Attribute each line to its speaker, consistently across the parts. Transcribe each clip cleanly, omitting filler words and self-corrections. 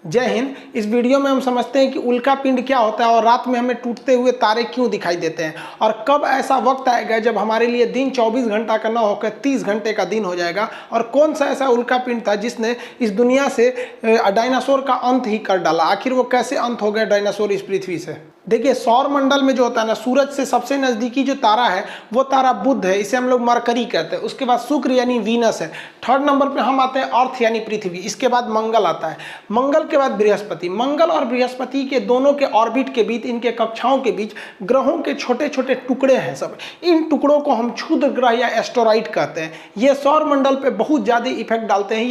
Speaker 1: जय हिंद। इस वीडियो में हम समझते हैं कि उल्का पिंड क्या होता है और रात में हमें टूटते हुए तारे क्यों दिखाई देते हैं और कब ऐसा वक्त आएगा जब हमारे लिए दिन 24 घंटा का न होकर 30 घंटे का दिन हो जाएगा और कौन सा ऐसा उल्का पिंड था जिसने इस दुनिया से डायनासोर का अंत ही कर डाला। आखिर वो कैसे अंत हो गए डायनासोर इस पृथ्वी से। देखिए, सौर मंडल में जो होता है ना, सूरज से सबसे नज़दीकी जो तारा है वो तारा बुध है, इसे हम लोग मरकरी कहते हैं। उसके बाद शुक्र यानी वीनस है। थर्ड नंबर पे हम आते हैं अर्थ यानी पृथ्वी। इसके बाद मंगल आता है। मंगल के बाद बृहस्पति। मंगल और बृहस्पति के दोनों के ऑर्बिट के बीच, इनके कक्षाओं के बीच ग्रहों के छोटे छोटे टुकड़े हैं सब। इन टुकड़ों को हम क्षुद्र ग्रह या एस्टेरॉइड कहते हैं। ये सौर मंडल पे बहुत ज़्यादा इफेक्ट डालते हैं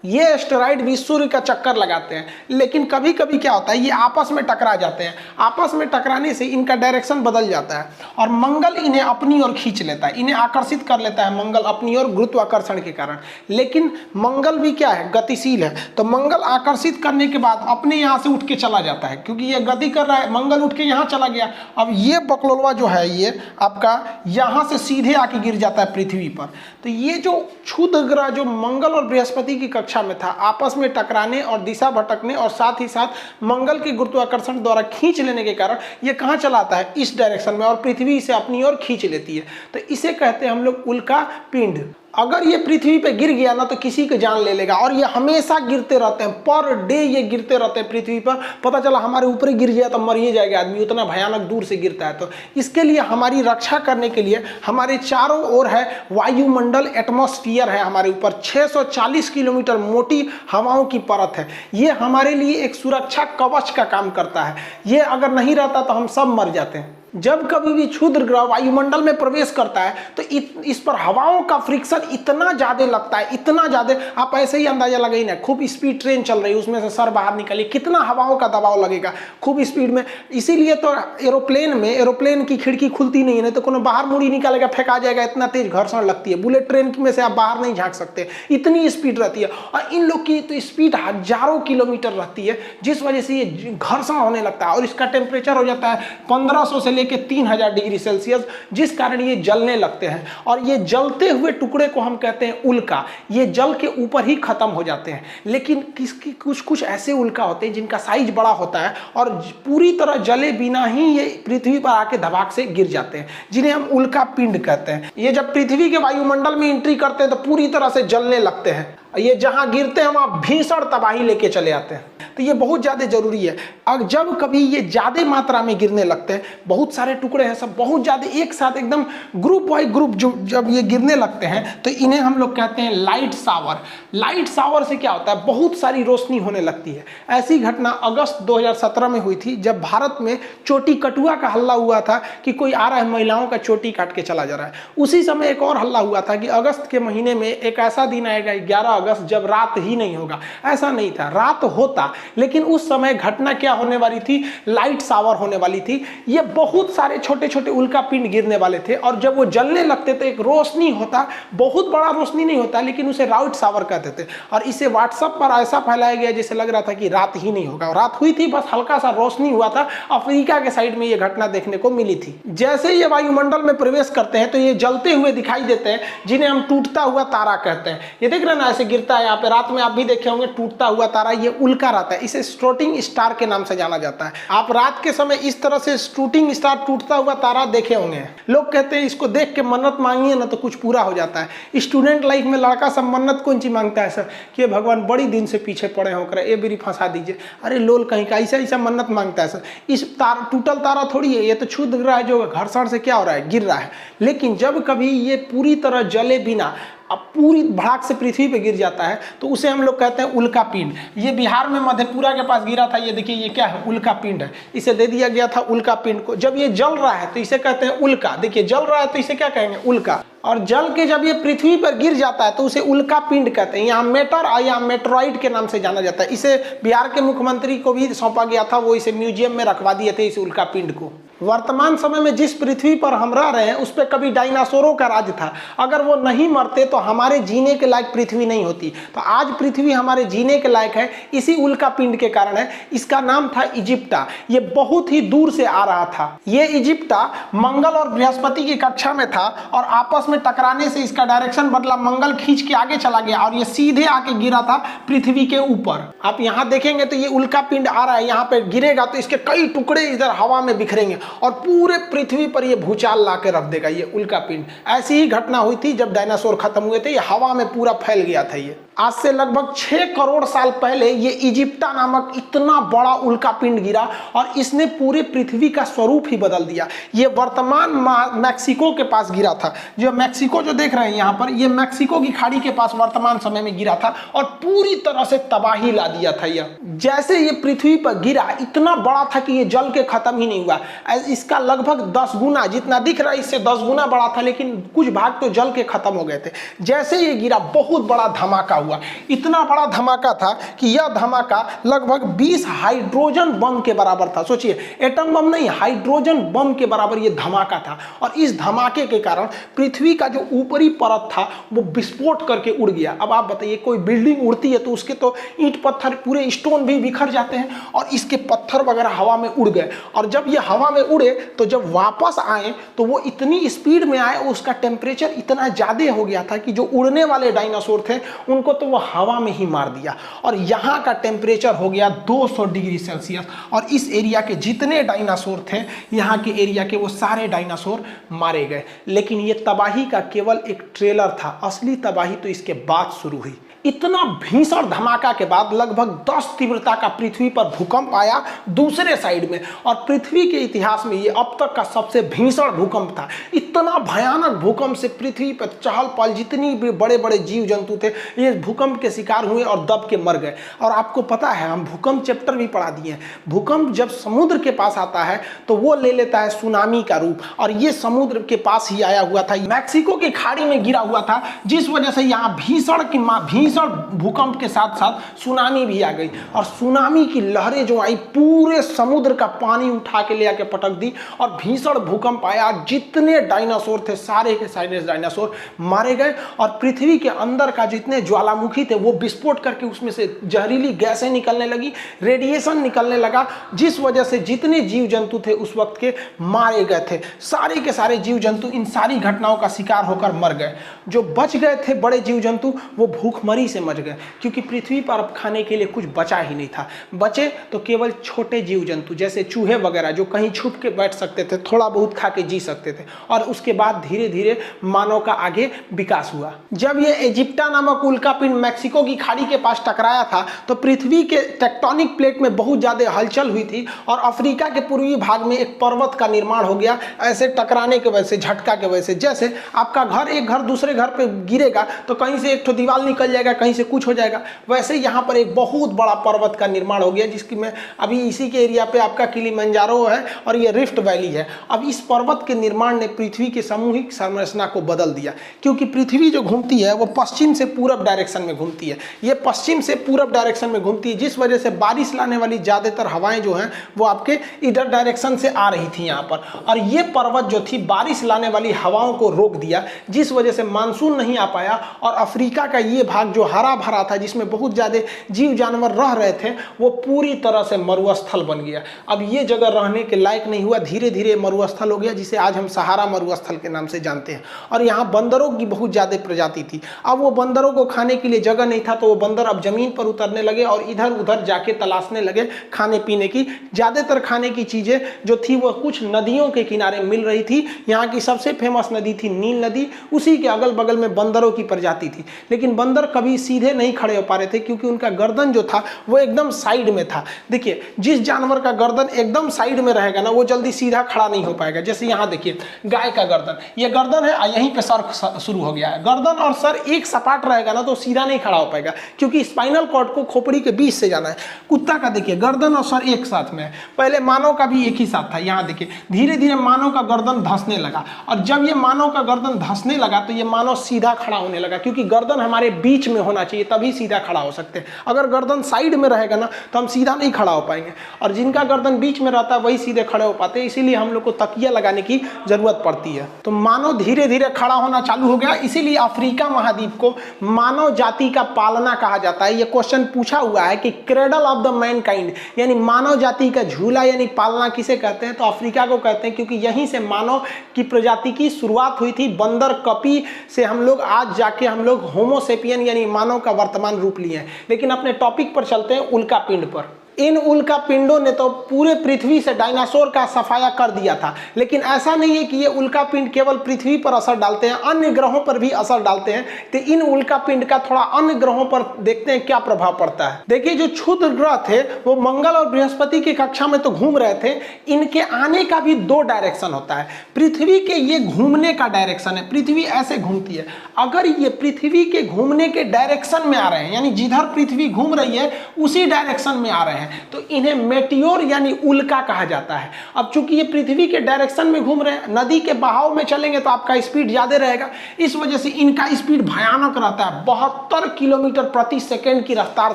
Speaker 1: ये एस्टेरॉइड भी सूर्य का चक्कर लगाते हैं, लेकिन कभी कभी क्या होता है, ये आपस में टकरा जाते हैं। आपस में टकराने से इनका डायरेक्शन बदल जाता है और मंगल इन्हें अपनी ओर खींच लेता है, इन्हें आकर्षित कर लेता है मंगल अपनी ओर गुरुत्वाकर्षण के कारण। लेकिन मंगल भी क्या है, गतिशील है, तो मंगल आकर्षित करने के बाद अपने यहाँ से उठ के चला जाता है, क्योंकि ये गति कर रहा है। मंगल उठ के यहाँ चला गया। अब ये बकलोलवा जो है ये आपका यहाँ से सीधे आके गिर जाता है पृथ्वी पर। तो ये जो क्षुद्र ग्रह जो मंगल और बृहस्पति की कक्षा में था, आपस में टकराने और दिशा भटकने और साथ ही साथ मंगल के गुरुत्वाकर्षण द्वारा खींच लेने के कारण ये कहाँ चला आता है, इस डायरेक्शन में, और पृथ्वी इसे अपनी ओर खींच लेती है। तो इसे कहते हैं हम लोग उल्का पिंड। अगर ये पृथ्वी पे गिर गया ना तो किसी की जान ले लेगा, और ये हमेशा गिरते रहते हैं, पर डे ये गिरते रहते हैं पृथ्वी पर। पता चला हमारे ऊपर ही गिर गया तो मर ही जाएगा आदमी, उतना भयानक दूर से गिरता है। तो इसके लिए हमारी रक्षा करने के लिए हमारे चारों ओर है वायुमंडल, एटमॉस्फियर है हमारे ऊपर। 640 किलोमीटर मोटी हवाओं की परत है। ये हमारे लिए एक सुरक्षा कवच का काम करता है। ये अगर नहीं रहता तो हम सब मर जाते हैं। जब कभी भी क्षुद्र ग्रह वायुमंडल में प्रवेश करता है तो इस पर हवाओं का फ्रिक्शन इतना ज़्यादा लगता है, इतना ज़्यादा, आप ऐसे ही अंदाजा लगाइए ना, खूब स्पीड ट्रेन चल रही है, उसमें से सर बाहर निकलिए, कितना हवाओं का दबाव लगेगा खूब स्पीड में। इसीलिए तो एरोप्लेन की खिड़की खुलती नहीं है, तो कोनो बाहर मुड़ी निकालेगा, फेंका जाएगा, इतना तेज घर्षण लगती है। बुलेट ट्रेन में से आप बाहर नहीं झाँक सकते, इतनी स्पीड रहती है। और इन लोग की तो स्पीड हजारों किलोमीटर रहती है, जिस वजह से ये घर्षण होने लगता है और इसका टेम्परेचर हो जाता है 1500 से लेके 3000 डिग्री सेल्सियस, जिस कारण ये जलने लगते हैं। और ये जलते हुए टुकड़े को हम कहते हैं उल्का। ये जल के ऊपर ही खत्म हो जाते हैं। लेकिन किसकी कुछ ऐसे उल्का होते हैं जिनका साइज बड़ा होता है और पूरी तरह जले बिना ही ये पृथ्वी पर आके धमाक से गिर जाते हैं, जिन्हें हम उल्का पिंड कहते हैं। ये जब पृथ्वी के वायुमंडल में एंट्री करते हैं तो पूरी तरह से जलने लगते हैं। ये जहां गिरते हैं वहां भीषण तबाही लेके चले आते हैं। तो ये बहुत ज़्यादा जरूरी है। अब जब कभी ये ज़्यादा मात्रा में गिरने लगते हैं, बहुत सारे टुकड़े हैं सब बहुत ज़्यादा एक साथ एकदम ग्रुप बाई ग्रुप जब ये गिरने लगते हैं तो इन्हें हम लोग कहते हैं लाइट शावर। लाइट शावर से क्या होता है, बहुत सारी रोशनी होने लगती है। ऐसी घटना अगस्त 2017 में हुई थी, जब भारत में चोटी कटुआ का हल्ला हुआ था कि कोई आ रहा है महिलाओं का चोटी काट के चला जा रहा है। उसी समय एक और हल्ला हुआ था कि अगस्त के महीने में एक ऐसा दिन आएगा 11 अगस्त जब रात ही नहीं होगा। ऐसा नहीं था, रात होता, लेकिन उस समय घटना क्या होने वाली थी, लाइट शावर होने वाली थी। ये बहुत सारे छोटे छोटे उल्का पिंड गिरने वाले थे और जब वो जलने लगते थे एक रोशनी होता, बहुत बड़ा रोशनी नहीं होता, लेकिन उसे लाइट शावर कहते थे। और इसे व्हाट्सएप पर ऐसा फैलाया गया जैसे लग रहा था कि रात ही नहीं होगा। रात हुई थी, बस हल्का सा रोशनी हुआ था। अफ्रीका के साइड में ये घटना देखने को मिली थी। जैसे ये वायुमंडल में प्रवेश करते हैं तो ये जलते हुए दिखाई देते हैं, जिन्हें हम टूटता हुआ तारा कहते हैं। ये देख रहे हैं ना, ऐसे गिरता है यहाँ पे, रात में आप भी देखे होंगे टूटता हुआ तारा, ये उल्का रहता है। इसे शूटिंग स्टार के नाम से जाना जाता है। आप रात के समय इस तरह से शूटिंग स्टार टूटता हुआ तारा देखे होंगे। लोग कहते हैं इसको देख के मन्नत मांगिए ना तो कुछ पूरा हो जाता है। स्टूडेंट लाइफ में लड़का सब मन्नत कौन सी मांगता है सर, कि भगवान बड़ी दिन से पीछे पड़े होकर ये बेरी फंसा दीजिए। अरे लोल कहीं का ऐसा मन्नत मांगता है सर। इस टूटल तारा थोड़ी है, ये तो क्षुद्र ग्रह जो घर्षण से क्या हो रहा है, गिर रहा है। लेकिन जब कभी ये पूरी तरह जले बिना अब पूरी भड़ाक से पृथ्वी पे गिर जाता है तो उसे हम लोग कहते हैं उल्का पिंड। ये बिहार में मधेपुरा के पास गिरा था। ये देखिए, ये क्या है, उल्का पिंड है। इसे दे दिया गया था उल्का पिंड को। जब ये जल रहा है तो इसे कहते हैं उल्का। देखिए, जल रहा है तो इसे क्या कहेंगे, उल्का। और जल के जब ये पृथ्वी पर गिर जाता है तो उसे उल्का पिंड कहते हैं। यहाँ मेटर और यहाँ मेट्रॉइड के नाम से जाना जाता है। इसे बिहार के मुख्यमंत्री को भी सौंपा गया था, वो इसे म्यूजियम में रखवा दिए थे इस उल्का पिंड को। वर्तमान समय में जिस पृथ्वी पर हम रह रहे हैं उस पर कभी डायनासोरों का राज था। अगर वो नहीं मरते तो हमारे जीने के लायक पृथ्वी नहीं होती। तो आज पृथ्वी हमारे जीने के लायक है इसी उल्का पिंड के कारण है। इसका नाम था इजिप्टा। ये बहुत ही दूर से आ रहा था। ये इजिप्टा मंगल और बृहस्पति की कक्षा में था और आपस में टकराने से इसका डायरेक्शन बदला, मंगल खींच के आगे चला गया और ये सीधे आके गिरा था पृथ्वी के ऊपर। आप यहाँ देखेंगे तो ये उल्का पिंड आ रहा है, यहाँ पे गिरेगा तो इसके कई टुकड़े इधर हवा में बिखरेंगे और पूरे पृथ्वी पर ये भूचाल ला के रख देगा ये उल्का पिंड। ऐसी ही घटना हुई थी जब डायनासोर खत्म हुए थे, ये हवा में पूरा फैल गया था। ये आज से लगभग 6 करोड़ साल पहले ये इजिप्टा नामक इतना बड़ा उल्का पिंड गिरा और इसने पूरे पृथ्वी का स्वरूप ही बदल दिया। ये वर्तमान मैक्सिको के पास गिरा था। जो मैक्सिको जो देख रहे हैं यहाँ पर, ये मैक्सिको की खाड़ी के पास वर्तमान समय में गिरा था और पूरी तरह से तबाही ला दिया था। यह जैसे ये पृथ्वी पर गिरा इतना बड़ा था कि ये जल के खत्म ही नहीं हुआ। इसका लगभग 10 गुना, जितना दिख रहा है इससे 10 गुना बड़ा था, लेकिन कुछ भाग तो जल के खत्म हो गए थे। जैसे ये गिरा बहुत बड़ा धमाका हुआ। इतना बड़ा धमाका था कि यह धमाका लगभग 20 हाइड्रोजन बम के बराबर था। सोचिए, एटम बम नहीं, हाइड्रोजन बम के बराबर यह धमाका था। और इस धमाके के कारण पृथ्वी का जो ऊपरी परत था वो विस्फोट करके उड़ गया। अब आप बताइए, कोई बिल्डिंग उड़ती है तो उसके तो ईंट पत्थर पूरे स्टोन भी बिखर जाते हैं और इसके पत्थर वगैरह हवा में उड़ गए। और जब ये हवा में उड़े तो जब वापस आए तो वो इतनी स्पीड में आए, उसका टेम्परेचर इतना ज्यादा हो गया था कि जो उड़ने वाले डायनासोर थे उनको तो वो हवा में ही मार दिया। और यहाँ का टेम्परेचर हो गया 200 डिग्री सेल्सियस। और इस एरिया के जितने डायनासोर थे, यहाँ के एरिया के, वो सारे डायनासोर मारे गए। लेकिन ये तबाही का केवल एक ट्रेलर था, असली तबाही तो इसके बाद शुरू हुई। इतना भीषण धमाका के बाद लगभग 10 तीव्रता का पृथ्वी पर भूकंप आया दूसरे साइड में, और पृथ्वी के इतिहास में ये अब तक का सबसे भीषण भूकंप था। इतना भयानक भूकंप से पृथ्वी पर चहल पहल, जितनी भी बड़े बड़े जीव जंतु थे ये भूकंप के शिकार हुए और दब के मर गए। और आपको पता है, हम भूकंप चैप्टर भी पढ़ा दिए हैं। भूकंप जब समुद्र के पास आता है तो वो ले लेता है सुनामी का रूप, और ये समुद्र के पास ही आया हुआ था, मैक्सिको की खाड़ी में गिरा हुआ था, जिस वजह से यहाँ भीषण भूकंप के साथ साथ सुनामी भी आ गई। और सुनामी की लहरें जो आई पूरे समुद्र का पानी उठा के ले आके पटक दी और भीषण भूकंप आया। जितने डायनासोर थे सारे के सारे डायनासोर मारे गए और पृथ्वी के अंदर का जितने ज्वालामुखी थे वो विस्फोट करके उसमें से जहरीली गैसें निकलने लगी, रेडिएशन निकलने लगा, जिस वजह से जितने जीव जंतु थे उस वक्त के मारे गए थे। सारे के सारे जीव जंतु इन सारी घटनाओं का शिकार होकर मर गए। जो बच गए थे बड़े जीव जंतु वो भूखमरी से मच गए, क्योंकि पृथ्वी पर अब खाने के लिए कुछ बचा ही नहीं था। बचे तो केवल छोटे जीव जंतु जैसे चूहे वगैरह, जो कहीं छुप के बैठ सकते थे, थोड़ा बहुत खा के जी सकते थे। और उसके बाद धीरे धीरे मानव का आगे विकास हुआ। जब ये इजिप्टा नामक उल्का पिंड मैक्सिको की खाड़ी के पास टकराया था तो पृथ्वी के टेक्टोनिक प्लेट में बहुत ज्यादा हलचल हुई थी और अफ्रीका के पूर्वी भाग में एक पर्वत का निर्माण हो गया, ऐसे टकराने की वजह से, झटका की वजह से। जैसे आपका घर, एक घर दूसरे घर पे गिरेगा तो कहीं से एक तो दीवार निकल जाएगा, कहीं से कुछ हो जाएगा, वैसे यहाँ पर एक बहुत बड़ा पर्वत का निर्माण हो गया, जिसकी मैं अभी इसी के एरिया पे आपका किलिमंजारो है और ये रिफ्ट वैली है। अब इस पर्वत के निर्माण ने पृथ्वी की सामूहिक संरचना को बदल दिया, क्योंकि पृथ्वी जो घूमती है वो पश्चिम से पूरब डायरेक्शन में घूमती है। ये पश्चिम से पूरब डायरेक्शन में घूमती है, जिस वजह से बारिश लाने वाली ज्यादातर हवाएं जो हैं वो आपके इधर डायरेक्शन से आ रही थी यहाँ पर। और ये पर्वत जो थी बारिश लाने वाली हवाओं को रोक दिया, जिस वजह से मानसून नहीं आ पाया और अफ्रीका का ये भाग जो हरा भरा था, जिसमें बहुत ज्यादा जीव जानवर रह रहे थे, वो पूरी तरह से मरुस्थल बन गया। अब ये जगह रहने के लायक नहीं हुआ, धीरे धीरे मरुस्थल हो गया, जिसे आज हम सहारा मरुस्थल के नाम से जानते हैं। और यहाँ बंदरों की बहुत ज्यादा प्रजाति थी। अब वो बंदरों को खाने के लिए जगह नहीं था, तो वो बंदर अब जमीन पर उतरने लगे और इधर उधर जाके तलाशने लगे खाने पीने की। ज्यादातर खाने की चीजें जो थी वो कुछ नदियों के किनारे मिल रही थी। यहाँ की सबसे फेमस नदी थी नील नदी, उसी के अगल बगल में बंदरों की प्रजाति थी। लेकिन बंदर कभी सीधे नहीं खड़े हो पा रहे थे, क्योंकि उनका गर्दन जो था वो एकदम साइड में था। देखिए, जिस जानवर का गर्दन एकदम साइड में रहेगा ना, वो जल्दी सीधा खड़ा नहीं हो पाएगा। जैसे यहाँ देखिए, गाय का गर्दन, ये गर्दन है, यहीं पे सर शुरू हो गया है। गर्दन और सर एक सपाट रहेगा ना तो सीधा नहीं खड़ा हो पाएगा, क्योंकि स्पाइनल कॉर्ड को खोपड़ी के बीच से जाना है। कुत्ता का देखिए, गर्दन और सर एक साथ में है। पहले मानव का भी एक ही साथ था। यहाँ देखिए, धीरे धीरे मानव का गर्दन धंसने लगा, और जब ये मानव का गर्दन धंसने लगा तो ये मानव सीधा खड़ा होने लगा, क्योंकि गर्दन हमारे बीच में होना चाहिए, तभी सीधा खड़ा हो सकते हैं। अगर गर्दन साइड में रहेगा ना तो हम सीधा नहीं खड़ा हो पाएंगे, और जिनका गर्दन बीच में रहता है वही सीधे खड़े हो पाते, इसीलिए हम लोग को तकिया लगाने की जरूरत पड़ती है। तो मानव धीरे धीरे खड़ा होना चालू हो गया, इसीलिए अफ्रीका महाद्वीप को मानव जाति का पालना कहा जाता है। ये क्वेश्चन पूछा हुआ है कि क्रेडल ऑफ द मैनकाइंड यानी मानव जाति का झूला यानी पालना किसे कहते हैं, तो अफ्रीका को कहते हैं, क्योंकि यहीं से मानव की प्रजाति की शुरुआत हुई थी। बंदर कपी से हम लोग आज जाके हम लोग होमोसेपियन यानी मानव का वर्तमान रूप लिए हैं। लेकिन अपने टॉपिक पर चलते हैं, उल्का पिंड पर। इन उल्का पिंडों ने तो पूरे पृथ्वी से डायनासोर का सफाया कर दिया था, लेकिन ऐसा नहीं है कि ये उल्का पिंड केवल पृथ्वी पर असर डालते हैं, अन्य ग्रहों पर भी असर डालते हैं। तो इन उल्का पिंड का थोड़ा अन्य ग्रहों पर देखते हैं क्या प्रभाव पड़ता है। देखिए, जो क्षुद्र ग्रह थे वो मंगल और बृहस्पति की कक्षा में तो घूम रहे थे, इनके आने का भी दो डायरेक्शन होता है। पृथ्वी के ये घूमने का डायरेक्शन है, पृथ्वी ऐसे घूमती है। अगर ये पृथ्वी के घूमने के डायरेक्शन में आ रहे हैं, यानी जिधर पृथ्वी घूम रही है उसी डायरेक्शन में आ रहे हैं, तो इन्हें मेटियोर यानी उल्का कहा जाता है। अब चूंकि ये पृथ्वी के डायरेक्शन में घूम रहे हैं, नदी के बहाव में चलेंगे तो आपका स्पीड ज्यादा रहेगा, इस वजह से इनका स्पीड भयानक रहता है। 72 किलोमीटर प्रति सेकंड की रफ्तार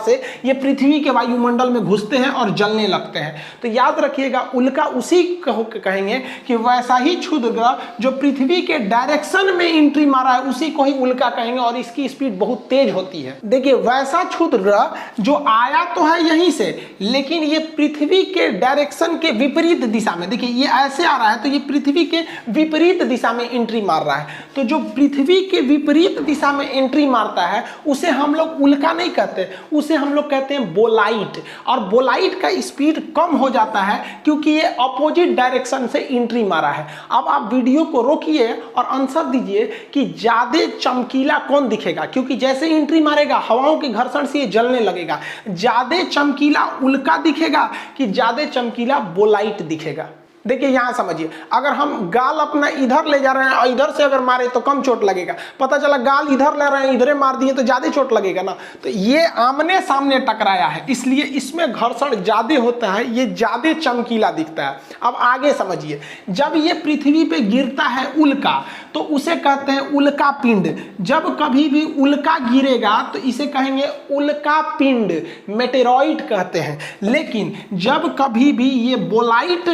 Speaker 1: से ये पृथ्वी के वायुमंडल में घुसते हैं और जलने लगते हैं। तो याद रखिएगा, उल्का उसी को कहेंगे कि वैसा ही क्षुद्र ग्रह जो पृथ्वी के डायरेक्शन में एंट्री मारा है उसी को ही उल्का कहेंगे, और इसकी स्पीड बहुत तेज होती है। देखिए, वैसा क्षुद्र ग्रह जो आया तो है यहीं से, लेकिन ये पृथ्वी के डायरेक्शन के विपरीत दिशा में, देखिए ये ऐसे आ रहा है तो ये पृथ्वी के विपरीत दिशा में एंट्री मार रहा है। तो जो पृथ्वी के विपरीत दिशा में एंट्री मारता है उसे हम लोग उल्का नहीं कहते, उसे हम लोग कहते हैं बोलाइट। और बोलाइट का स्पीड कम हो जाता है क्योंकि ये अपोजिट डायरेक्शन से एंट्री मारा है। अब आप वीडियो को रोकिए और आंसर दीजिए कि ज्यादा चमकीला कौन दिखेगा, क्योंकि जैसे एंट्री मारेगा हवाओं के घर्षण से ये जलने लगेगा। ज्यादा चमकीला उल्का दिखेगा कि ज्यादा चमकीला बोलाइट दिखेगा। देखिए यहां समझिए, अगर हम गाल अपना इधर ले जा रहे हैं और इधर से अगर मारे तो कम चोट लगेगा, पता चला गाल इधर ले रहे हैं इधरे मार दिए तो ज्यादा चोट लगेगा ना। तो ये आमने सामने टकराया है, इसलिए इसमें घर्षण ज्यादा होता है, ये ज्यादा चमकीला दिखता है। अब आगे समझिए, जब ये पृथ्वी पे गिरता है उल्का तो उसे कहते हैं उल्का पिंड। जब कभी भी उल्का गिरेगा तो इसे कहेंगे उल्का पिंड, मेटेरॉइड कहते हैं। लेकिन जब कभी भी ये बोलाइट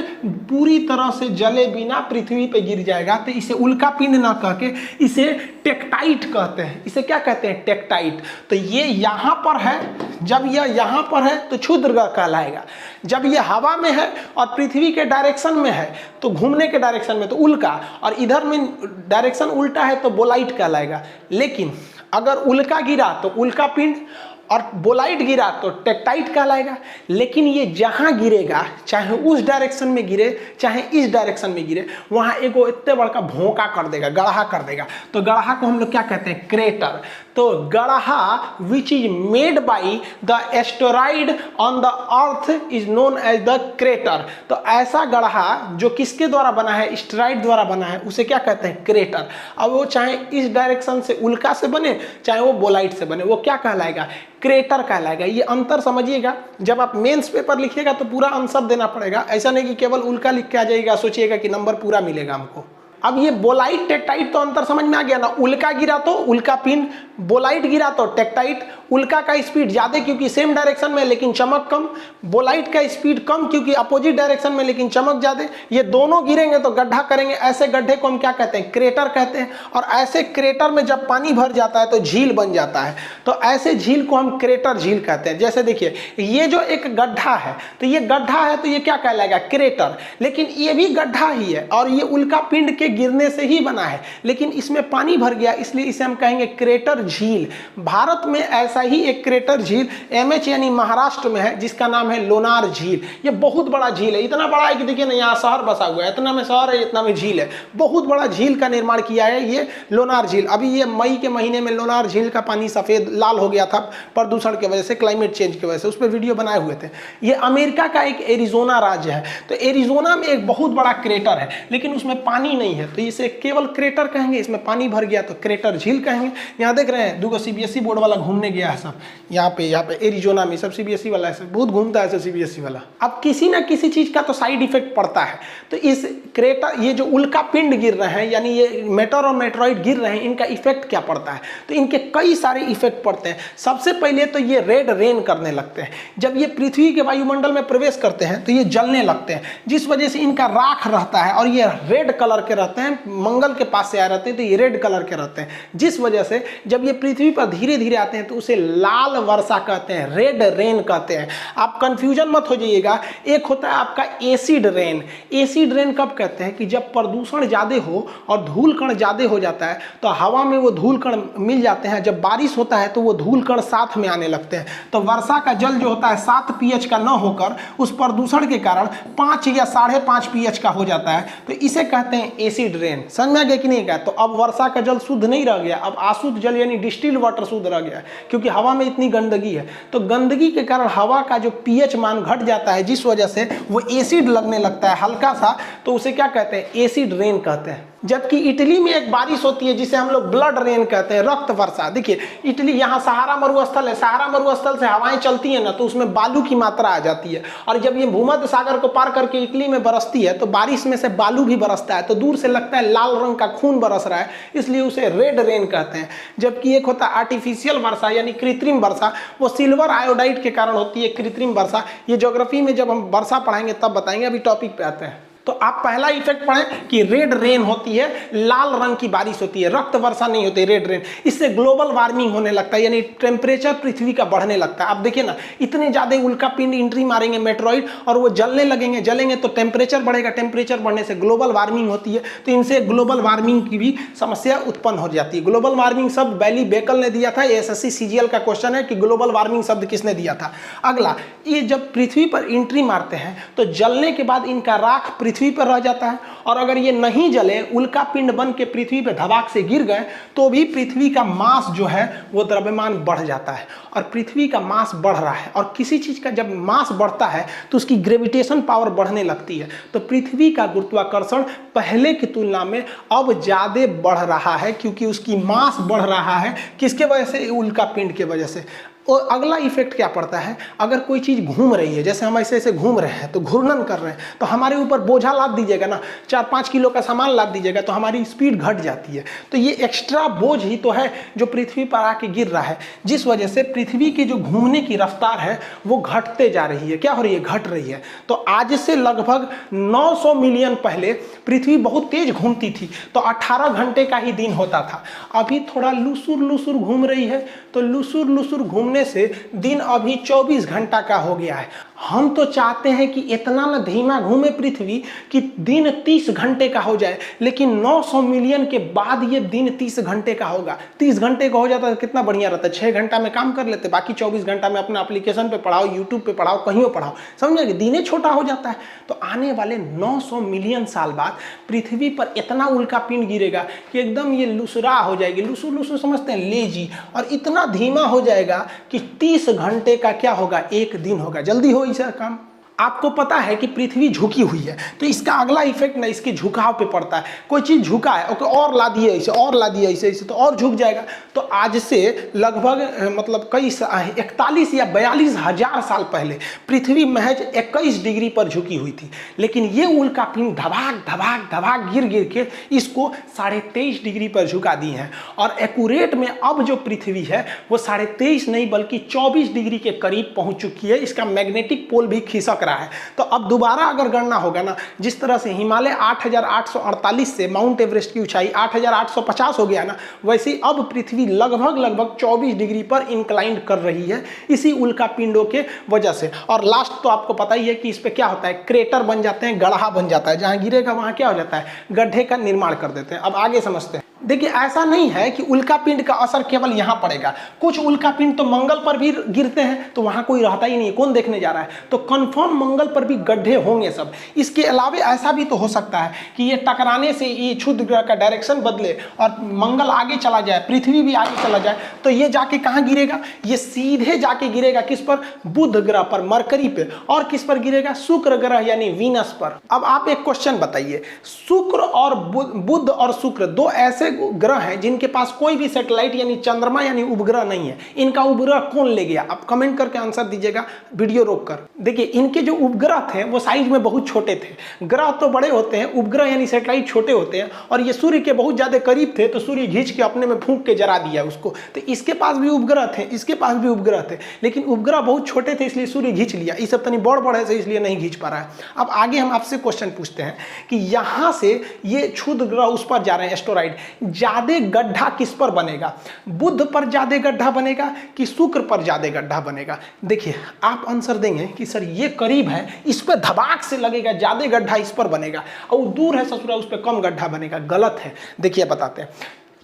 Speaker 1: पूरी तरह से जले बिना पृथ्वी पे गिर जाएगा तो इसे उल्का पिंड ना कह के इसे टेक्टाइट कहते हैं। इसे क्या कहते हैं? टेक्टाइट। तो ये यहां पर है, जब यह यहां पर है तो क्षुद्र ग्रह कहलाएगा। जब ये हवा में है और पृथ्वी के डायरेक्शन में है तो घूमने के डायरेक्शन में तो उल्का, और इधर में डायरेक्शन उल्टा है तो बोलाइट कहलाएगा। लेकिन अगर उल्का गिरा तो उल्का पिंड और बोलाइट गिरा तो टेक्टाइट कहलाएगा। लेकिन ये जहां गिरेगा, चाहे उस डायरेक्शन में गिरे चाहे इस डायरेक्शन में गिरे, वहां एगो इतने बड़का भोंका कर देगा, गड़हा कर देगा। तो गड़हा को हम लोग क्या कहते हैं? क्रेटर। तो गड़हा which is made by the asteroid on the earth is known as the crater. तो ऐसा गड़हा जो किसके द्वारा बना है? एस्टेरॉइड द्वारा बना है, उसे क्या कहते हैं? क्रेटर। अब वो चाहे इस डायरेक्शन से उल्का से बने चाहे वो बोलाइट से बने, वो क्या कहलाएगा? क्रेटर कहलाएगा। ये अंतर समझिएगा, जब आप मेंस पेपर लिखिएगा तो पूरा आंसर देना पड़ेगा। ऐसा नहीं कि केवल उल्का लिख के आ जाएगा, सोचिएगा कि नंबर पूरा मिलेगा हमको। अब ये बोलाइट टेक्टाइट तो अंतर समझ में आ गया ना। उल्का गिरा तो उल्का पिंड, बोलाइट गिरा तो टेक्टाइट। उल्का का स्पीड ज्यादा क्योंकि सेम डायरेक्शन में लेकिन चमक कम, बोलाइट का स्पीड कम क्योंकि अपोजिट डायरेक्शन में लेकिन चमक ज्यादा। ये दोनों गिरेंगे तो गड्ढा करेंगे, ऐसे गड्ढे को हम क्या कहते हैं? क्रेटर कहते हैं। और ऐसे क्रेटर में जब पानी भर जाता है तो झील बन जाता है, तो ऐसे झील को हम क्रेटर झील कहते हैं। जैसे देखिए, ये जो एक गड्ढा है तो ये गड्ढा है तो ये क्या कहलाएगा? क्रेटर। लेकिन ये भी गड्ढा ही है और ये उल्का पिंड के गिरने से ही बना है, लेकिन इसमें पानी भर गया इसलिए इसे हम कहेंगे क्रेटर झील। भारत में ऐसा ही एक क्रेटर झील एमएच यानी महाराष्ट्र में है जिसका नाम है लोनार झील। ये बहुत बड़ा झील है, इतना बड़ा है कि देखिए ना यहाँ शहर बसा हुआ है, इतना में शहर है इतना में झील है। बहुत बड़ा झील का निर्माण किया है ये लोनार झील। अभी ये मई के महीने में लोनार झील का पानी सफेद लाल हो गया था प्रदूषण की वजह से, क्लाइमेट चेंज की वजह से। उस पर वीडियो बनाए हुए थे। ये अमेरिका का एक एरिजोना राज्य है, तो एरिजोना में एक बहुत बड़ा क्रेटर है लेकिन उसमें पानी नहीं है। है तो इसे केवल क्रेटर कहेंगे, इसमें पानी भर गया तो क्रेटर झील कहेंगे। यहाँ देख रहे हैं 2 सीबीएसई बोर्ड वाला घूमने गया है सब, यहाँ पे एरिजोना में सब सीबीएसई वाला है, बहुत घूमता है सीबीएसई वाला। अब किसी ना किसी चीज का तो साइड इफेक्ट पड़ता है, तो इस क्रेटर, ये जो उल्का पिंड गिर रहे हैं यानी ये मेटर और मेट्रॉइड गिर रहे हैं, इनका इफेक्ट क्या पड़ता है? तो इनके कई सारे इफेक्ट पड़ते हैं। सबसे पहले तो ये रेड रेन करने लगते हैं। जब ये पृथ्वी के वायुमंडल में प्रवेश करते हैं तो ये जलने लगते हैं, जिस वजह से इनका राख रहता है और ये रेड कलर के रहते हैं। मंगल के पास से आए रहते हैं तो ये रेड कलर के रहते हैं, जिस वजह से जब ये पृथ्वी पर धीरे धीरे आते हैं तो उसे लाल वर्षा कहते हैं, रेड रेन कहते हैं। आप कंफ्यूजन मत हो जाइएगा। एक होता है आपका एसिड रेन। एसिड रेन कब कहते हैं? कि जब प्रदूषण ज़्यादा हो और धूल कण ज़्यादा हो जाता है तो हवा में वो धूल कण मिल जाते हैं। जब बारिश होता है तो वो धूल कण साथ में आने लगते हैं, तो वर्षा का जल जो होता है 7 pH का न होकर उस प्रदूषण के कारण 5 या 5.5 pH का हो जाता है, तो इसे कहते हैं एसिड रेन। समझ में आ गया कि नहीं? तो अब वर्षा का जल शुद्ध नहीं रह गया, अब अशुद्ध जल यानी डिस्टिल्ड वाटर शुद्ध रह गया, क्योंकि हवा में इतनी गंदगी है। तो गंदगी के कारण हवा का जो pH मान घट जाता है, जिस वजह से वो एसिड लगने लगता है हल्का सा, तो उसे क्या कहते हैं? एसिड रेन कहते हैं। जबकि इटली में एक बारिश होती है जिसे हम लोग ब्लड रेन कहते हैं, रक्त वर्षा। देखिए इटली, यहाँ सहारा मरुस्थल है, सहारा मरुस्थल से हवाएं चलती हैं ना, तो उसमें बालू की मात्रा आ जाती है, और जब ये भूमध्य सागर को पार करके इटली में बरसती है तो बारिश में से बालू भी बरसता है, तो दूर से लगता है लाल रंग का खून बरस रहा है, इसलिए उसे रेड रेन कहते हैं। जबकि एक होता है आर्टिफिशियल वर्षा यानी कृत्रिम वर्षा, वो सिल्वर आयोडाइड के कारण होती है कृत्रिम वर्षा। ये ज्योग्राफी में जब हम वर्षा पढ़ाएंगे तब बताएंगे, अभी टॉपिक पे आते हैं। तो आप पहला इफेक्ट पढ़ें कि रेड रेन होती है, लाल रंग की बारिश होती है, रक्त वर्षा नहीं होती, रेड रेन। इससे ग्लोबल वार्मिंग होने लगता है, यानी टेम्परेचर पृथ्वी का बढ़ने लगता है। आप देखिए ना, इतने ज्यादा उल्का पिंड एंट्री मारेंगे मेट्रॉइड और वो जलने लगेंगे, जलेंगे तो टेम्परेचर बढ़ेगा, टेम्परेचर बढ़ने से ग्लोबल वार्मिंग होती है, तो इनसे ग्लोबल वार्मिंग की भी समस्या उत्पन्न हो जाती है। ग्लोबल वार्मिंग शब्द बैली बेकल ने दिया था, एसएससी सीजीएल का क्वेश्चन है कि ग्लोबल वार्मिंग शब्द किसने दिया था। अगला, ये जब पृथ्वी पर एंट्री मारते हैं तो जलने के बाद इनका राख पृथ्वी पर रह जाता है, और अगर ये नहीं जले, उल्का पिंड बन के पृथ्वी पर धमाक से गिर गए, तो भी पृथ्वी का मास जो है वो द्रव्यमान बढ़ जाता है। और पृथ्वी का मास बढ़ रहा है, और किसी चीज का जब मास बढ़ता है तो उसकी ग्रेविटेशन पावर बढ़ने लगती है, तो पृथ्वी का गुरुत्वाकर्षण पहले की तुलना में अब ज्यादा बढ़ रहा है, क्योंकि उसकी मास बढ़ रहा है। किसके वजह से? उल्का पिंड के वजह से। और अगला इफेक्ट क्या पड़ता है? अगर कोई चीज़ घूम रही है, जैसे हम ऐसे ऐसे घूम रहे हैं तो घूर्णन कर रहे हैं, तो हमारे ऊपर बोझा लाद दीजिएगा ना, 4-5 किलो का सामान लाद दीजिएगा तो हमारी स्पीड घट जाती है। तो ये एक्स्ट्रा बोझ ही तो है जो पृथ्वी पर आके गिर रहा है, जिस वजह से पृथ्वी की जो घूमने की रफ्तार है वो घटते जा रही है। क्या हो रही है? घट रही है। तो आज से लगभग 900 मिलियन पहले पृथ्वी बहुत तेज घूमती थी, तो 18 घंटे का ही दिन होता था। अभी थोड़ा लुसुर लुसुर घूम रही है, तो लुसुर लुसुर घूमने से दिन अभी 24 घंटा का हो गया है। हम तो चाहते हैं कि इतना न धीमा घूमे पृथ्वी कि दिन 30 घंटे का हो जाए, लेकिन 900 मिलियन के बाद ये दिन 30 घंटे का होगा। 30 घंटे का हो जाता तो कितना बढ़िया रहता। 6 घंटा में काम कर लेते, बाकी 24 घंटा में अपना एप्लीकेशन पे पढ़ाओ, यूट्यूब पे पढ़ाओ, कहीं पढ़ाओ। समझे कि दिने छोटा हो जाता है। तो आने वाले 900 मिलियन साल बाद पृथ्वी पर इतना उल्का पिंड गिरेगा कि एकदम ये लुसरा हो जाएगी। लुसुर लुसुर समझते हैं, लेजी, और इतना धीमा हो जाएगा कि 30 घंटे का क्या होगा? एक दिन होगा। जल्दी हो इसका काम। आपको पता है कि पृथ्वी झुकी हुई है, तो इसका अगला इफेक्ट ना इसके झुकाव पे पड़ता है। कोई चीज झुका है, ओके, और ला दिए ऐसे, और ला दिए ऐसे ऐसे, तो और झुक जाएगा। तो आज से लगभग मतलब कई 41 या 42 हजार साल पहले पृथ्वी महज 21 डिग्री पर झुकी हुई थी, लेकिन ये उल्का पिंड धबाक धबाक धबाक गिर गिर के इसको 23.5 डिग्री पर झुका दी है। और एक्यूरेट में अब जो पृथ्वी है वो 23.5 नहीं बल्कि 24 डिग्री के करीब पहुंच चुकी है। इसका मैग्नेटिक पोल भी खिसक रहा है। तो अब दोबारा अगर गणना होगा ना, जिस तरह से हिमालय 8848 से माउंट एवरेस्ट की ऊंचाई 8850 हो गया ना, वैसे अब पृथ्वी लगभग 24 डिग्री पर इंक्लाइंड कर रही है इसी उल्का पिंडों के वजह से। और लास्ट तो आपको पता ही है कि इस पे क्या होता है? क्रेटर बन जाते हैं, गड्ढा बन जाता है। जहां गिरेगा वहां क्या हो जाता है? गड्ढे का निर्माण कर देते हैं। अब आगे समझते हैं। देखिए ऐसा नहीं है कि उल्का पिंड का असर केवल यहाँ पड़ेगा, कुछ उल्का पिंड तो मंगल पर भी गिरते हैं, तो वहाँ कोई रहता ही नहीं है, कौन देखने जा रहा है, तो कंफर्म मंगल पर भी गड्ढे होंगे सब। इसके अलावा ऐसा भी तो हो सकता है कि ये टकराने से ये क्षुद्र ग्रह का डायरेक्शन बदले और मंगल आगे चला जाए, पृथ्वी भी आगे चला जाए, तो ये जाके कहाँ गिरेगा, ये सीधे जाके गिरेगा किस पर, बुध ग्रह पर, मरकरी पे, और किस पर गिरेगा, शुक्र ग्रह यानी वीनस पर। अब आप एक क्वेश्चन बताइए, शुक्र और बुध और शुक्र दो ऐसे ग्रह हैं जिनके पास कोई भी सैटेलाइट यानी चंद्रमा यानी उपग्रह नहीं है, इनका उपग्रह कौन ले गया? आप कमेंट करके आंसर दीजिएगा वीडियो रोककर। देखिए इनके जो उपग्रह थे वो साइज में बहुत छोटे थे, ग्रह तो बड़े होते हैं, उपग्रह यानी सैटेलाइट छोटे होते हैं, और ये सूर्य के बहुत ज्यादा करीब थे तो सूर्य खींच के अपने में फूंक के जला दिया उसको। तो इसके पास भी उपग्रह थे, इसके पास भी उपग्रह थे, लेकिन उपग्रह बहुत छोटे थे इसलिए सूर्य खींच लिया, ये सब तनी बड़ बड़ है इसलिए नहीं खींच पा रहा है। अब आगे हम आपसे क्वेश्चन पूछते हैं कि यहां से ये क्षुद्र ग्रह उस पर जा रहे हैं, एस्टेरॉइड, ज्यादा गड्ढा किस पर बनेगा, बुध पर ज्यादा गड्ढा बनेगा कि शुक्र पर ज्यादा गड्ढा बनेगा? देखिए आप आंसर देंगे कि सर ये करीब है, इस पर धबाक से लगेगा, ज्यादा गड्ढा इस पर बनेगा, और दूर है ससुरा उस पर कम गड्ढा बनेगा। गलत है। देखिए बताते हैं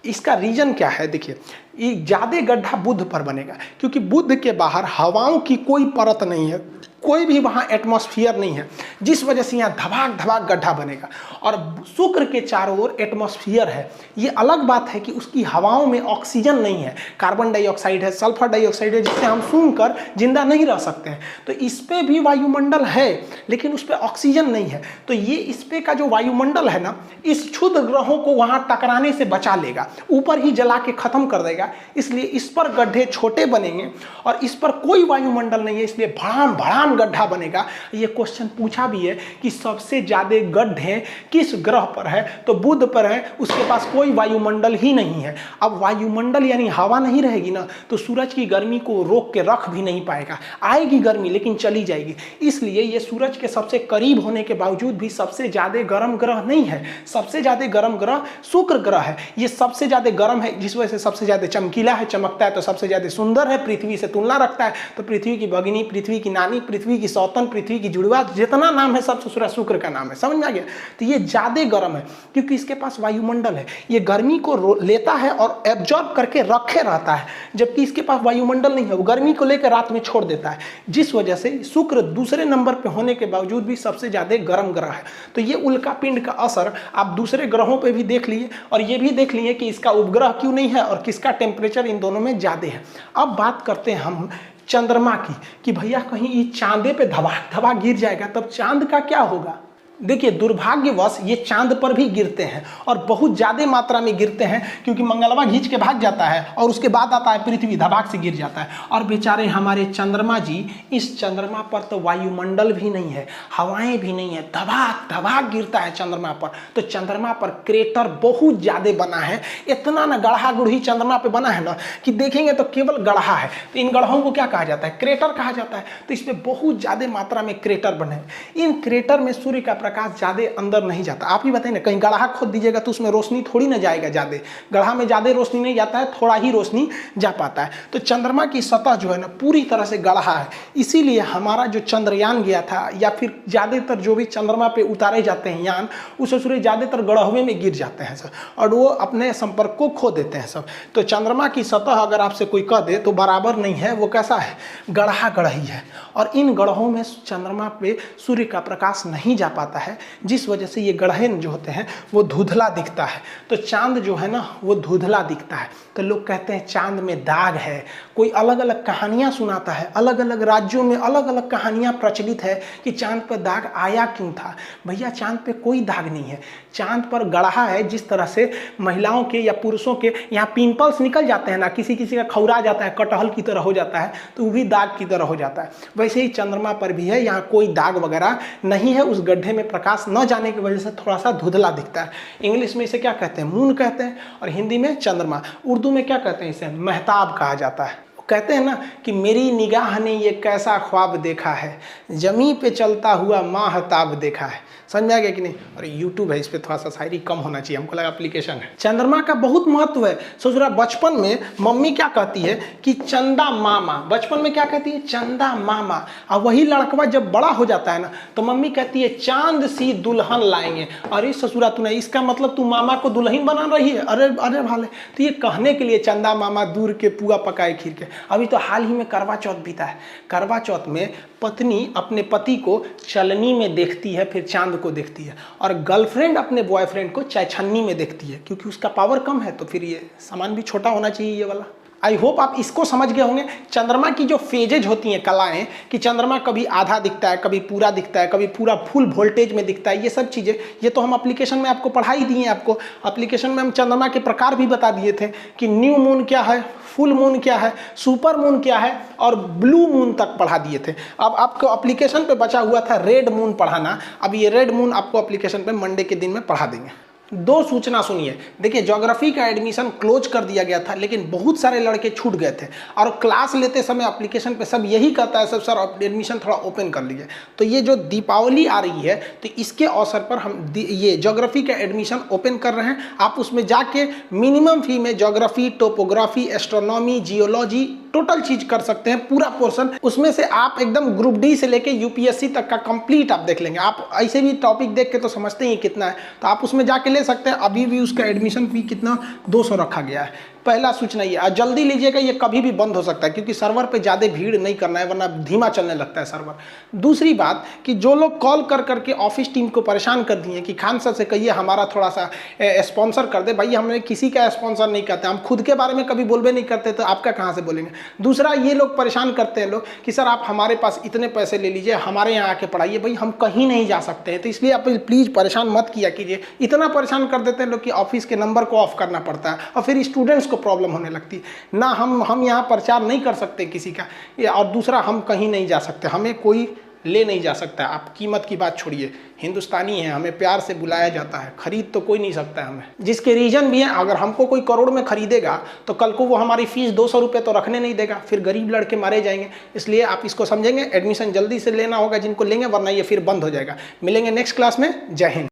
Speaker 1: इसका रीजन क्या है। देखिए ये ज्यादा गड्ढा बुध पर बनेगा क्योंकि बुध के बाहर हवाओं की कोई परत नहीं है, कोई भी वहां एटमॉस्फेयर नहीं है, जिस वजह से यहाँ धबाक धबाक गड्ढा बनेगा। और शुक्र के चारों ओर एटमॉस्फेयर है, ये अलग बात है कि उसकी हवाओं में ऑक्सीजन नहीं है, कार्बन डाइऑक्साइड है, सल्फर डाइऑक्साइड है, जिससे हम सूंघकर जिंदा नहीं रह सकते हैं। तो इस पे भी वायुमंडल है लेकिन उस पर ऑक्सीजन नहीं है, तो ये इस पे का जो वायुमंडल है ना, इस क्षुद्र ग्रहों को वहां टकराने से बचा लेगा, ऊपर ही जला के खत्म कर देगा। इसलिए इस पर गड्ढे छोटे बनेंगे और इस पर कोई वायुमंडल नहीं है, इसलिए भड़ाम भड़ाम गड्ढा बनेगा। ये क्वेश्चन पूछा भी है कि सबसे ज्यादा गड्ढे किस ग्रह पर है, तो बुध पर है, उसके पास कोई वायुमंडल ही नहीं है। अब वायुमंडल यानी हवा नहीं रहेगी ना, तो सूरज की गर्मी को रोक के रख भी नहीं पाएगा, आएगी गर्मी लेकिन चली जाएगी। इसलिए ये सूरज के सबसे करीब होने के बावजूद भी सबसे ज्यादा गर्म ग्रह नहीं है। सबसे ज्यादा गर्म ग्रह शुक्र ग्रह है, ये सबसे ज्यादा गर्म है, जिस वजह से सबसे ज्यादा चमकीला है, चमकता है, तो सबसे ज्यादा सुंदर है, पृथ्वी से तुलना रखता है, तो पृथ्वी की भगिनी, पृथ्वी की नानी, पृथ्वी की सौतन, पृथ्वी की जुड़वा, जितना नाम है सब ससुरा शुक्र का नाम है। समझ में आ गया? तो ये ज्यादा गर्म है क्योंकि इसके पास वायुमंडल है, ये गर्मी को लेता है और एब्जॉर्ब करके रखे रहता है, जबकि इसके पास वायुमंडल नहीं है, वो गर्मी को लेकर रात में छोड़ देता है, जिस वजह से शुक्र दूसरे नंबर पे होने के बावजूद भी सबसे ज्यादा गर्म ग्रह है। तो ये उल्का पिंड का असर आप दूसरे ग्रहों पे भी देख लिए और ये भी देख लिए कि इसका उपग्रह क्यों नहीं है और किसका टेम्परेचर इन दोनों में ज्यादा है। अब बात करते हैं हम चंद्रमा की कि भैया कहीं ये चांदे पे धबाक धबाक गिर जाएगा तब चांद का क्या होगा? देखिए दुर्भाग्यवश ये चांद पर भी गिरते हैं और बहुत ज्यादा मात्रा में गिरते हैं क्योंकि मंगलवा खींच के भाग जाता है और उसके बाद आता है पृथ्वी, धबाक से गिर जाता है। और बेचारे हमारे चंद्रमा जी, इस चंद्रमा पर तो वायुमंडल भी नहीं है, हवाएं भी नहीं है, धबाक धबाक गिरता है चंद्रमा पर। तो चंद्रमा पर क्रेटर बहुत ज्यादा बना है, इतना ना गढ़ा गुढ़ी चंद्रमा पे बना है ना कि देखेंगे तो केवल गढ़ा है। तो इन गढ़ों को क्या कहा जाता है? क्रेटर कहा जाता है। तो इसमें बहुत ज्यादा मात्रा में क्रेटर बने। इन क्रेटर में सूर्य का प्रकाश ज्यादा अंदर नहीं जाता। आप ही बताइए ना, कहीं गड्ढा खोद दीजिएगा तो उसमें रोशनी थोड़ी ना जाएगा, ज्यादा गड्ढा में ज्यादा रोशनी नहीं जाता है, थोड़ा ही रोशनी जा पाता है। तो चंद्रमा की सतह जो है ना पूरी तरह से गड्ढा है, इसीलिए हमारा जो चंद्रयान गया था या फिर ज्यादातर जो भी चंद्रमा पे उतारे जाते हैं यान, उस सूर्य ज्यादातर गड्ढे में गिर जाते हैं सर और वो अपने संपर्क को खो देते हैं सब। तो चंद्रमा की सतह अगर आपसे कोई कह दे तो बराबर नहीं है, वो कैसा है? गड्ढा गढ़ही है। और इन गड्ढों में चंद्रमा पे सूर्य का प्रकाश नहीं जा पाता है, जिस वजह से ये गड्ढे जो होते हैं वो धुंधला दिखता है। तो चांद जो है ना वो धुंधला दिखता है। तो लोग कहते हैं चांद में दाग है, कोई अलग अलग कहानियां सुनाता है, अलग अलग राज्यों में अलग अलग कहानियां प्रचलित है कि चांद पर दाग आया क्यों था। भैया चांद पे कोई दाग नहीं है, चांद पर गड्ढा है। जिस तरह से महिलाओं के या पुरुषों के यहाँ पिंपल्स निकल जाते हैं ना, किसी किसी का खौरा जाता है, कटहल की तरह हो जाता है, तो वो भी दाग की तरह हो जाता है। वैसे ही चंद्रमा पर भी है, यहाँ कोई दाग वगैरह नहीं है, उस गड्ढे में प्रकाश न जाने की वजह से थोड़ा सा धुंधला दिखता है। इंग्लिश में इसे क्या कहते हैं? मून कहते हैं, और हिंदी में चंद्रमा। उर्दू में क्या कहते हैं? इसे महताब कहा जाता है। कहते हैं ना कि मेरी निगाह ने ये कैसा ख्वाब देखा है, जमी पे चलता हुआ माहताब देखा है। समझ में आ गया कि नहीं? और YouTube है, इस पर थोड़ा सा शायरी कम होना चाहिए, हमको लगा एप्लीकेशन है। चंद्रमा का बहुत महत्व है। सोच रहा बचपन में मम्मी क्या कहती है कि चंदा मामा, बचपन में क्या कहती है? चंदा मामा। और वही लड़कवा जब बड़ा हो जाता है ना तो मम्मी कहती है चांद सी दुल्हन लाएंगे। अरे ससुरा तूने, इसका मतलब तू मामा को दुल्हन बना रही है? अरे अरे भाले, तो ये कहने के लिए चंदा मामा दूर के पुआ पकाए खीर के। अभी तो हाल ही में करवा चौथ बीता है। करवा चौथ में पत्नी अपने पति को चलनी में देखती है, फिर चांद को देखती है, और गर्लफ्रेंड अपने बॉयफ्रेंड को चायछन्नी में देखती है, क्योंकि उसका पावर कम है, तो फिर ये सामान भी छोटा होना चाहिए ये वाला। आई होप आप इसको समझ गए होंगे। चंद्रमा की जो फेजेज होती हैं, कलाएं, कि चंद्रमा कभी आधा दिखता है, कभी पूरा दिखता है, कभी पूरा फुल वोल्टेज में दिखता है, ये सब चीज़ें ये तो हम एप्लीकेशन में आपको पढ़ा ही दिए। आपको एप्लीकेशन में हम चंद्रमा के प्रकार भी बता दिए थे कि न्यू मून क्या है, फुल मून क्या है, सुपर मून क्या है, और ब्लू मून तक पढ़ा दिए थे। अब आपको एप्लीकेशन पे बचा हुआ था रेड मून पढ़ाना। अब ये रेड मून आपको एप्लीकेशन पे मंडे के दिन में पढ़ा देंगे। दो सूचना सुनिए। देखिए, ज्योग्राफी का एडमिशन क्लोज कर दिया गया था, लेकिन बहुत सारे लड़के छूट गए थे, और क्लास लेते समय एप्लीकेशन पे सब यही कहता है, सब सर एडमिशन थोड़ा ओपन कर लीजिए। तो ये जो दीपावली आ रही है, तो इसके अवसर पर हम ये ज्योग्राफी का एडमिशन ओपन कर रहे हैं। आप उसमें जाके मिनिमम फी में geography, topography, astronomy, geology total चीज कर सकते हैं, पूरा पोर्शन। उसमें से आप एकदम ग्रुप डी से लेके यूपीएससी तक का कंप्लीट आप देख लेंगे। आप ऐसे भी टॉपिक देख के तो समझते ही कितना है, तो आप उसमें जाके ले सकते हैं। अभी भी उसका एडमिशन फी कितना 200 रखा गया है। पहला सूचना ये, और जल्दी लीजिएगा, ये कभी भी बंद हो सकता है, क्योंकि सर्वर पे ज़्यादा भीड़ नहीं करना है, वरना धीमा चलने लगता है सर्वर। दूसरी बात कि जो लोग कॉल कर करके ऑफिस टीम को परेशान कर दिए कि खान सर से कहिए हमारा थोड़ा सा स्पॉन्सर कर दे, भाई हमने किसी का स्पॉन्सर नहीं करते, हम खुद के बारे में कभी बोलबे नहीं करते, तो आपका कहाँ से बोलेंगे। दूसरा, ये लोग परेशान करते हैं लोग कि सर आप हमारे पास इतने पैसे ले लीजिए, हमारे यहाँ आके पढ़ाइए। भाई हम कहीं नहीं जा सकते हैं, तो इसलिए आप प्लीज़ परेशान मत किया कीजिए। इतना परेशान कर देते हैं लोग कि ऑफिस के नंबर को ऑफ करना पड़ता है, और फिर स्टूडेंट्स को प्रॉब्लम होने लगती है ना। हम यहाँ प्रचार नहीं कर सकते किसी का, और दूसरा हम कहीं नहीं जा सकते, हमें कोई ले नहीं जा सकता। आप कीमत की बात छोड़िए, हिंदुस्तानी है, हमें प्यार से बुलाया जाता है, खरीद तो कोई नहीं सकता है हमें। जिसके रीजन भी है, अगर हमको कोई करोड़ में खरीदेगा तो कल को वो हमारी फीस 200 रुपये तो रखने नहीं देगा, फिर गरीब लड़के मारे जाएंगे। इसलिए आप इसको समझेंगे, एडमिशन जल्दी से लेना होगा जिनको लेंगे, वरना ये फिर बंद हो जाएगा। मिलेंगे नेक्स्ट क्लास में। जय हिंद।